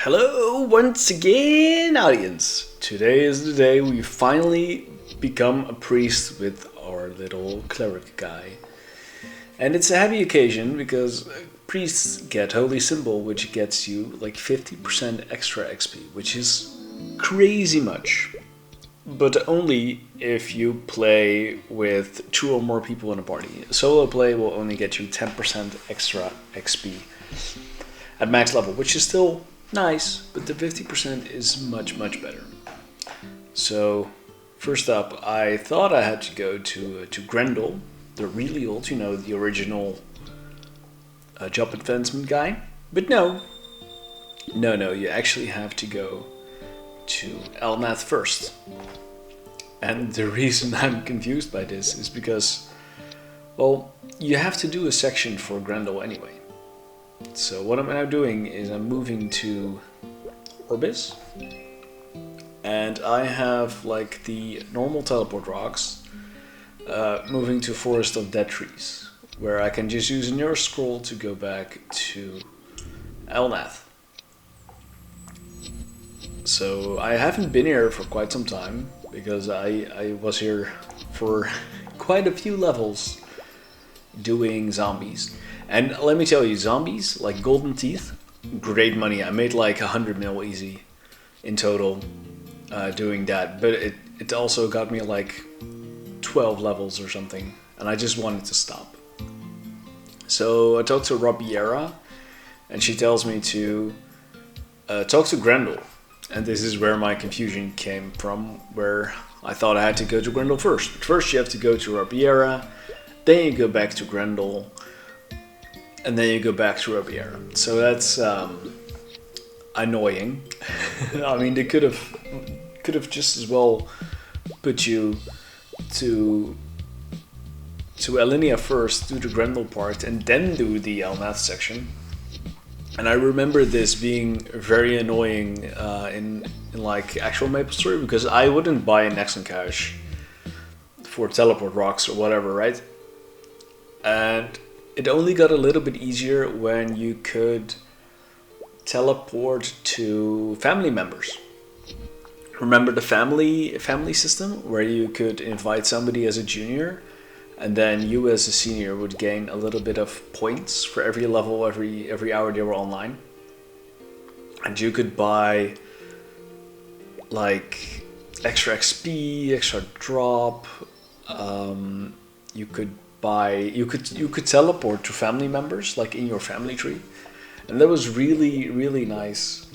Hello once again, audience! Today is the day we finally become a priest with our little cleric guy. And it's a happy occasion because priests get Holy Symbol, which gets you like 50% extra XP, which is crazy much. But only if you play with 2 or more people in a party. Solo play will only get you 10% extra XP at max level, which is still nice, but the 50% is much better. So first up, I thought I had to go to Grendel, the really old, the original job advancement guy. But no, you actually have to go to Elnath first. And the reason I'm confused by this is because, well, you have to do a section for Grendel anyway. So what I'm now doing is I'm moving to Orbis, and I have like the normal teleport rocks, moving to Forest of Dead Trees, where I can just use a nearest scroll to go back to Elnath. So I haven't been here for quite some time, because I was here for quite a few levels doing zombies. And let me tell you, zombies, like Golden Teeth, great money. I made like 100 mil easy in total doing that. But it also got me like 12 levels or something. And I just wanted to stop. So I talked to Rabiera, and she tells me to talk to Grendel. And this is where my confusion came from, where I thought I had to go to Grendel first. But first you have to go to Rabiera, then you go back to Grendel, and then you go back to Rabiera. So that's annoying. I mean, they could have just as well put you to Elinia first, do the Grendel part, and then do the Elnath section. And I remember this being very annoying in like actual Maplestory, because I wouldn't buy an Nexon cache for teleport rocks or whatever, right? And it only got a little bit easier when you could teleport to family members. Remember the family system, where you could invite somebody as a junior, and then you as a senior would gain a little bit of points for every level, every hour they were online. And you could buy like extra XP, extra drop. You could teleport to family members, like in your family tree. And that was really nice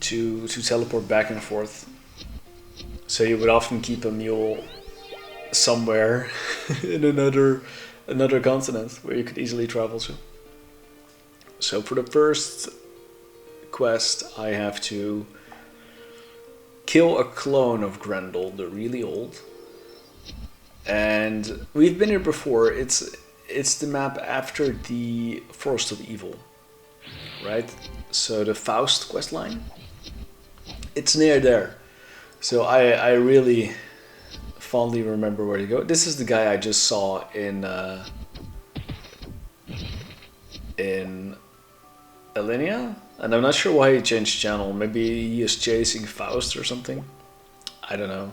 to teleport back and forth. So you would often keep a mule somewhere in another continent where you could easily travel to. So for the first quest, I have to kill a clone of Grendel, the really old. And we've been here before. It's the map after the Forest of Evil, right? So the Faust questline, it's near there. So I really fondly remember where to go. This is the guy I just saw in Elinia, and I'm not sure why he changed channel. Maybe he is chasing Faust or something. I don't know.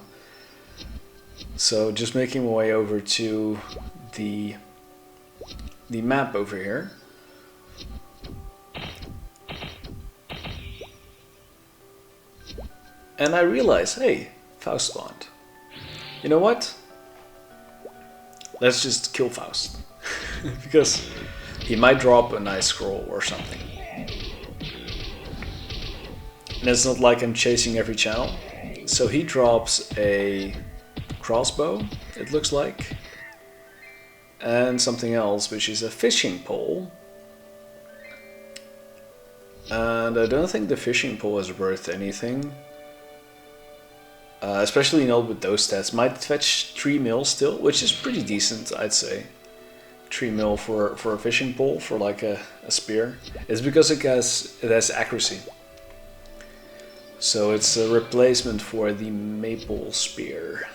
So just making my way over to the map over here. And I realize, hey, Faust spawned. You know what? Let's just kill Faust. Because he might drop a nice scroll or something. And it's not like I'm chasing every channel. So he drops a crossbow, it looks like. And something else, which is a fishing pole. And I don't think the fishing pole is worth anything. Especially not with those stats. Might fetch 3 mil still, which is pretty decent, I'd say. 3 mil for a fishing pole, for like a spear. It's because it has accuracy. So it's a replacement for the maple spear.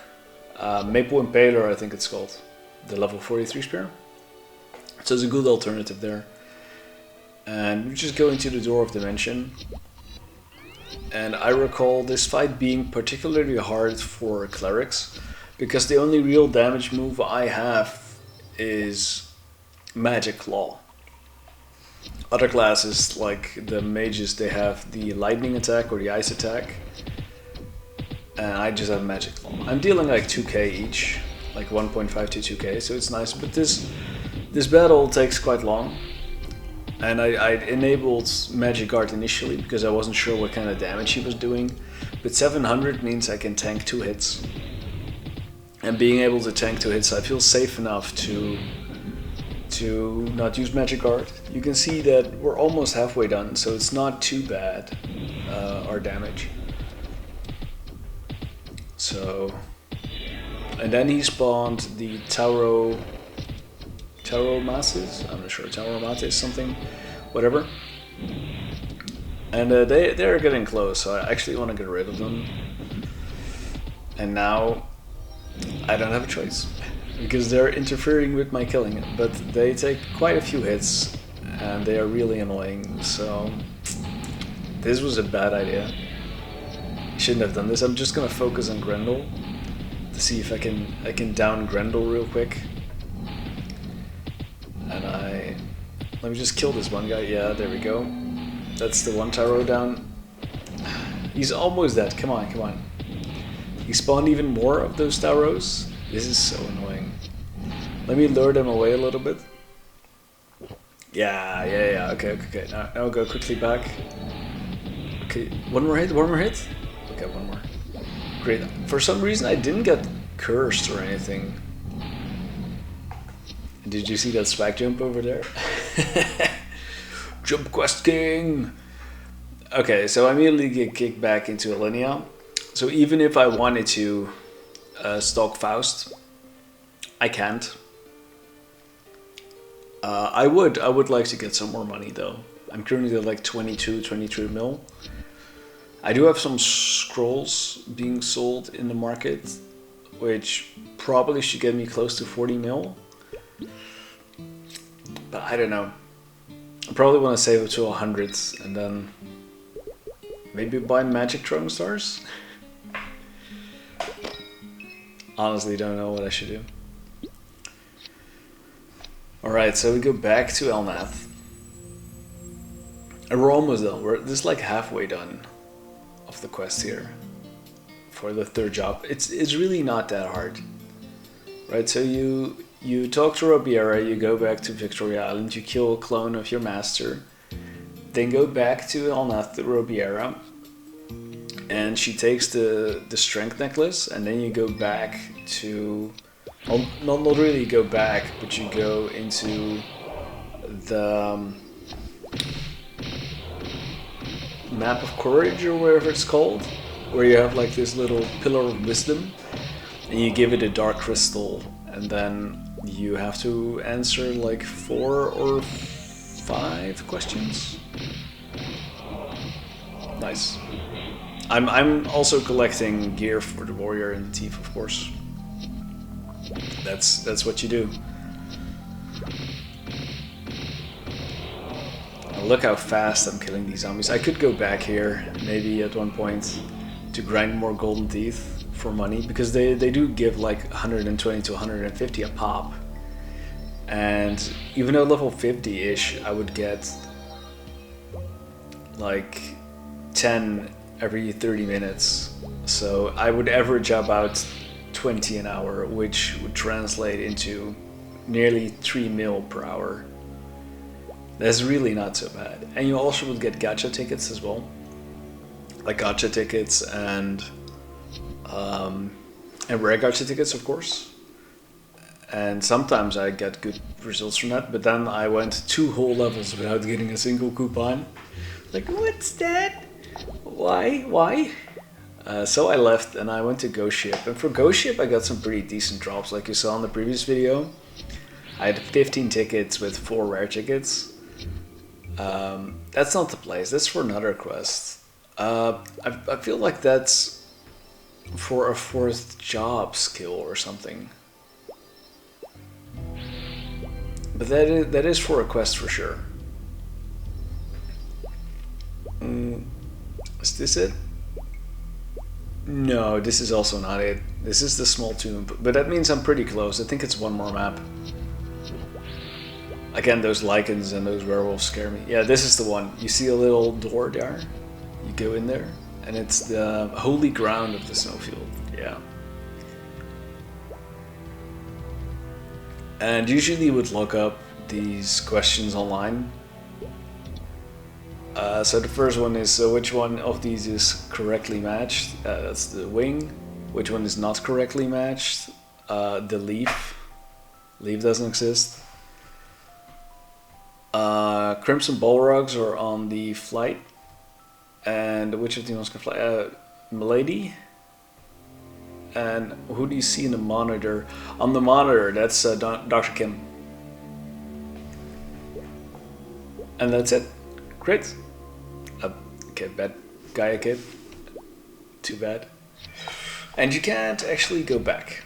Maple Impaler, I think it's called. The level 43 spear. So it's a good alternative there. And we just go into the Door of Dimension. And I recall this fight being particularly hard for clerics, because the only real damage move I have is Magic Claw. Other classes, like the mages, they have the lightning attack or the ice attack. And I just have Magic Claw. I'm dealing like 2k each, like 1.5 to 2k, so it's nice. But this battle takes quite long. And I enabled Magic Guard initially because I wasn't sure what kind of damage he was doing. But 700 means I can tank 2 hits. And being able to tank 2 hits, I feel safe enough to not use Magic Guard. You can see that we're almost halfway done, so it's not too bad, our damage. So, and then he spawned the Tauro Masses? I'm not sure, Tauro Mates something, whatever. And they're getting close, so I actually want to get rid of them. And now I don't have a choice, because they're interfering with my killing, but they take quite a few hits and they are really annoying, so this was a bad idea. Shouldn't have done this. I'm just gonna focus on Grendel to see if I can down Grendel real quick. And let me just kill this one guy. Yeah, there we go. That's the one Taro down. He's almost dead. Come on, come on. He spawned even more of those Taros. This is so annoying. Let me lure them away a little bit. Yeah. Okay. Now go quickly back. Okay, one more hit. Okay, one more. Great. For some reason I didn't get cursed or anything. Did you see that swag jump over there? Jump Quest King! Okay, so I immediately get kicked back into Alinea. So even if I wanted to stalk Faust, I can't. I would like to get some more money though. I'm currently at like 23 mil. I do have some scrolls being sold in the market, which probably should get me close to 40 mil. But I don't know. I probably want to save up to 100 and then maybe buy Magic Throwing Stars. Honestly, don't know what I should do. Alright, so we go back to Elnath. And we're almost done. We're just like halfway done of the quest here for the third job. It's really not that hard. Right, so you talk to Robiera, you go back to Victoria Island, you kill a clone of your master, then go back to Elnath to Robiera, and she takes the strength necklace, and then you go back to, well, not really go back, but you go into the Map of Courage or whatever it's called, where you have like this little pillar of wisdom, and you give it a dark crystal, and then you have to answer like 4 or 5 questions. Nice. I'm also collecting gear for the warrior and the thief, of course. That's what you do. Now look how fast I'm killing these zombies. I could go back here maybe at one point to grind more golden teeth for money, because they do give like 120 to 150 a pop. And even at level 50-ish, I would get like 10 every 30 minutes. So I would average about 20 an hour, which would translate into nearly 3 mil per hour. That's really not so bad. And you also would get gacha tickets as well. Like gacha tickets and rare gacha tickets, of course. And sometimes I get good results from that, but then I went 2 whole levels without getting a single coupon. Like, what's that? Why? So I left and I went to Ghost Ship. And for Ghost Ship I got some pretty decent drops, like you saw in the previous video. I had 15 tickets with 4 rare tickets. That's not the place, that's for another quest. I feel like that's for a 4th job skill or something. But that is for a quest for sure. Is this it? No, this is also not it. This is the small tomb, but that means I'm pretty close. I think it's one more map. Again, those lichens and those werewolves scare me. Yeah, this is the one. You see a little door there? You go in there, and it's the holy ground of the snowfield. Yeah. And usually you would look up these questions online. So the first one is, which one of these is correctly matched? That's the wing. Which one is not correctly matched? The leaf. Leaf doesn't exist. Crimson Balrogs are on the flight. And which of the ones can fly? Milady? And who do you see in the monitor? On the monitor, that's Dr. Kim. And that's it. Great. Okay, bad Gaia kid. Too bad. And you can't actually go back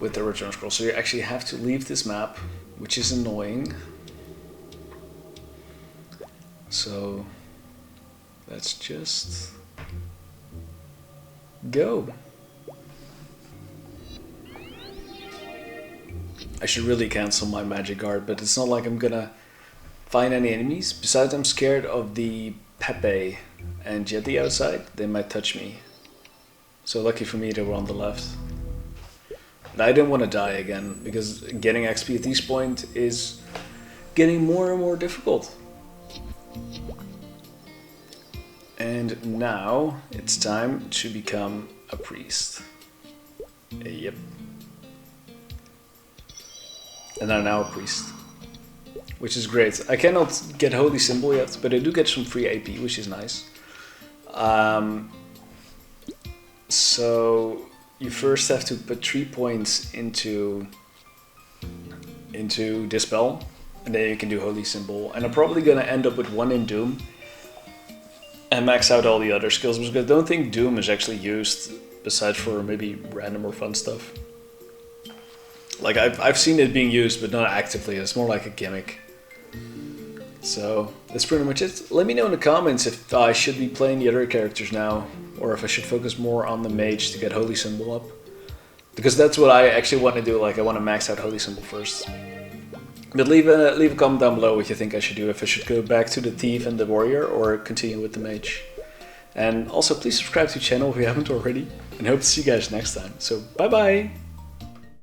with the return scroll, so you actually have to leave this map, which is annoying. So let's just go. I should really cancel my magic guard, but it's not like I'm gonna find any enemies. Besides, I'm scared of the Pepe and Jetty outside. They might touch me. So lucky for me they were on the left. But I didn't want to die again, because getting XP at this point is getting more and more difficult. And now it's time to become a priest. Yep. And I'm now a priest, which is great. I cannot get Holy Symbol yet, but I do get some free AP, which is nice. So you first have to put 3 points into Dispel, and then you can do Holy Symbol. And I'm probably gonna end up with 1 in Doom and max out all the other skills, because I don't think Doom is actually used besides for maybe random or fun stuff. Like I've seen it being used, but not actively. It's more like a gimmick. So that's pretty much it. Let me know in the comments if I should be playing the other characters now, or if I should focus more on the mage to get Holy Symbol up. Because that's what I actually want to do. Like I want to max out Holy Symbol first. But leave a comment down below what you think I should do. If I should go back to the thief and the warrior, or continue with the mage. And also please subscribe to the channel if you haven't already. And hope to see you guys next time. So bye bye.